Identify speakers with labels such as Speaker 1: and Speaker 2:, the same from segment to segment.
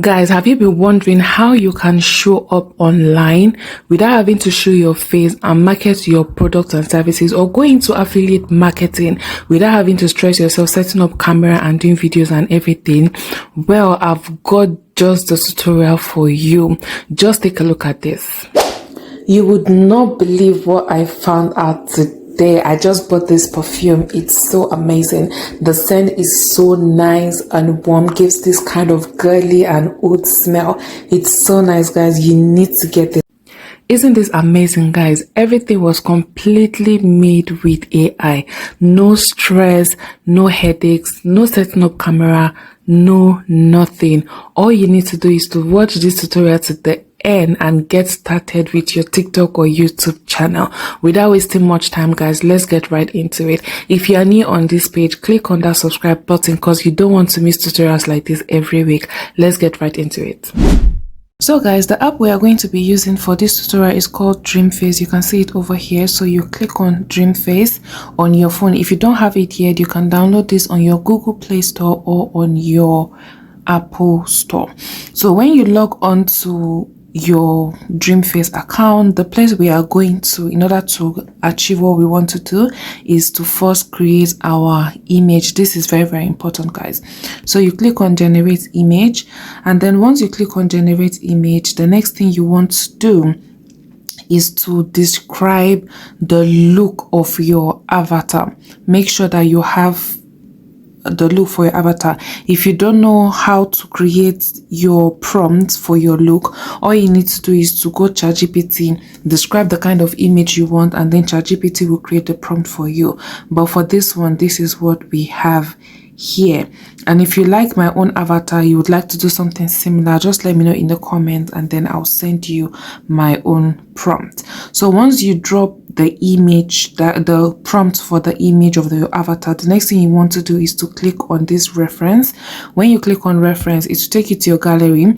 Speaker 1: Guys, have you been wondering how you can show up online without having to show your face and market your products and services, or go into affiliate marketing without having to stress yourself setting up camera and doing videos and everything? Well, I've got just the tutorial for you. Just take a look at this. You would not believe what I found out today. I just bought this perfume. It's so amazing. The scent is so nice and warm, gives this kind of girly and oud smell. It's so nice, guys. You need to get this. Isn't this amazing, guys? Everything was completely made with AI. No stress, no headaches, no setting up camera, no nothing. All you need to do is to watch this tutorial to the end and get started with your TikTok or YouTube channel. Without wasting much time, guys, let's get right into it. If you are new on this page, click on that subscribe button because you don't want to miss tutorials like this every week. Let's get right into it. So guys, the app we are going to be using for this tutorial is called Dreamface. You can see it over here. So you click on Dreamface on your phone. If you don't have it yet, you can download this on your Google Play Store or on your Apple Store. So when you log on to your Dreamface account, the place we are going to, in order to achieve what we want to do, is to first create our image. This is very, very important, guys. So you click on generate image, and then once you click on generate image, the next thing you want to do is to describe the look of your avatar. Make sure that you have the look for your avatar. If you don't know how to create your prompt for your look, all you need to do is to go ChatGPT, describe the kind of image you want, and then ChatGPT will create the prompt for you. But for this one, this is what we have here. And if you like my own avatar, you would like to do something similar, just let me know in the comments and then I'll send you my own prompt. So once you drop the image, the prompt for the image of the avatar, the next thing you want to do is to click on this reference. When you click on reference, it will take you to your gallery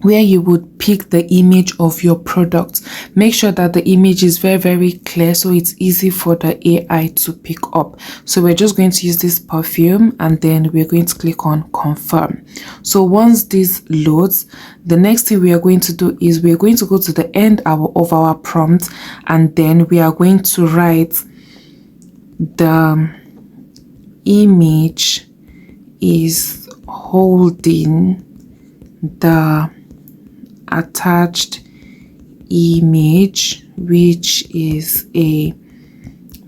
Speaker 1: where you would pick the image of your product. Make sure that the image is very, very clear so it's easy for the AI to pick up. So we're just going to use this perfume and then we're going to click on confirm. So once this loads, the next thing we are going to do is we're going to go to the end of our prompt, and then we are going to write the image is holding the attached image, which is a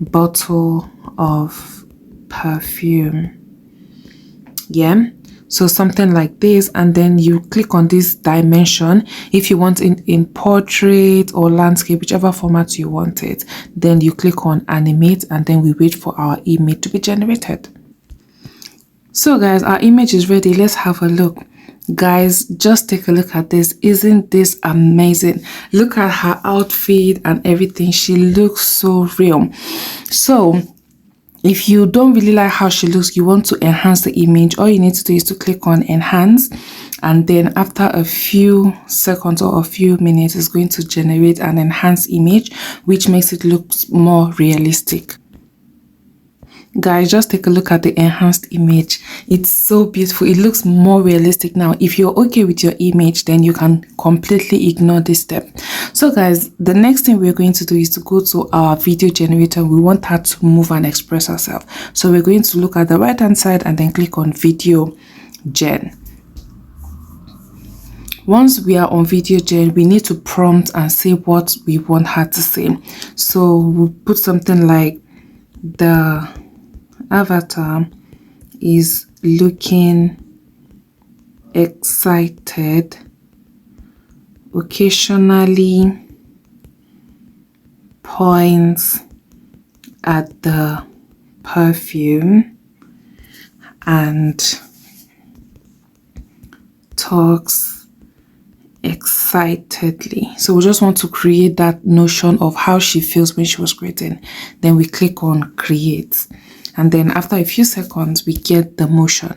Speaker 1: bottle of perfume. Yeah, so something like this, and then you click on this dimension if you want in portrait or landscape, whichever format you want it. Then you click on animate, and then we wait for our image to be generated. So guys, our image is ready. Let's have a look. Guys, just take a look at this. Isn't this amazing? Look at her outfit and everything. She looks so real. So if you don't really like how she looks, you want to enhance the image, all you need to do is to click on enhance, and then after a few seconds or a few minutes, it's going to generate an enhanced image, which makes it look more realistic. Guys, just take a look at the enhanced image. It's so beautiful. It looks more realistic now. If you're okay with your image, then you can completely ignore this step. So guys, the next thing we're going to do is to go to our video generator. We want her to move and express herself. So we're going to look at the right hand side and then click on video gen. Once we are on video gen, we need to prompt and say what we want her to say. So we'll put something like, the avatar is looking excited, occasionally points at the perfume and talks excitedly. So we just want to create that notion of how she feels when she was creating. Then we click on create, and then after a few seconds we get the motion.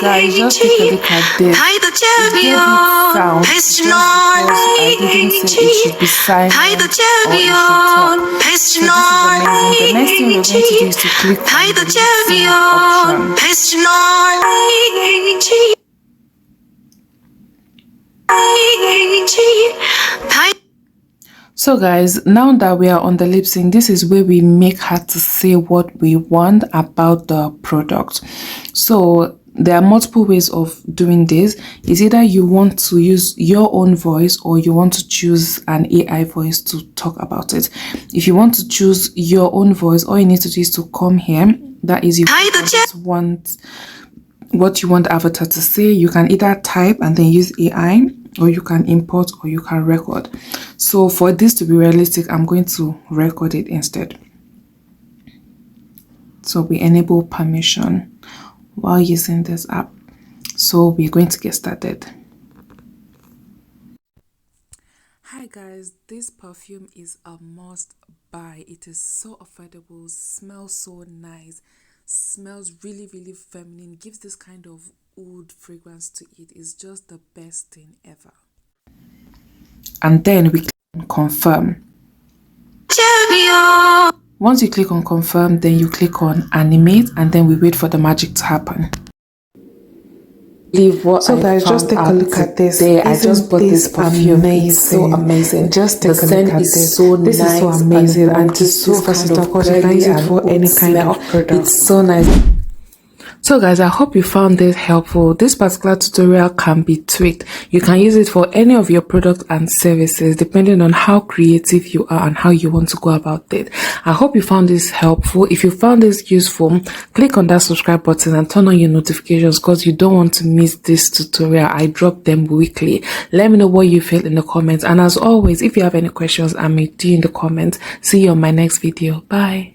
Speaker 1: Guys, just take a look at this. It gave it sound just because I didn't say it should be silent or it should talk. So this is amazing. The next thing we're going to do is to click on the option. So guys, now that we are on the lip sync, this is where we make her to say what we want about the product. So there are multiple ways of doing this. It's either you want to use your own voice or you want to choose an AI voice to talk about it. If you want to choose your own voice, all you need to do is to come here. That is, you want what you want the avatar to say. You can either type and then use AI, or you can import, or you can record. So for this to be realistic, I'm going to record it instead. So we enable permission while using this app. So we're going to get started. Hi guys, this perfume is a must buy. It is so affordable, smells so nice, smells really feminine, gives this kind of oud fragrance to it. It's just the best thing ever. And then we click on confirm. Once you click on confirm, then you click on animate, and then we wait for the magic to happen. So guys, just take a look at this. I just bought this perfume. It's so amazing. Just take a look at this. This is so amazing, and it's so versatile. Of course, you can use it for any kind of product. It's so nice. So guys, I hope you found this helpful. This particular tutorial can be tweaked. You can use it for any of your products and services depending on how creative you are and how you want to go about it. I hope you found this helpful. If you found this useful, click on that subscribe button and turn on your notifications because you don't want to miss this tutorial. I drop them weekly. Let me know what you feel in the comments, and as always, if you have any questions, I may do in the comments. See you on my next video. Bye.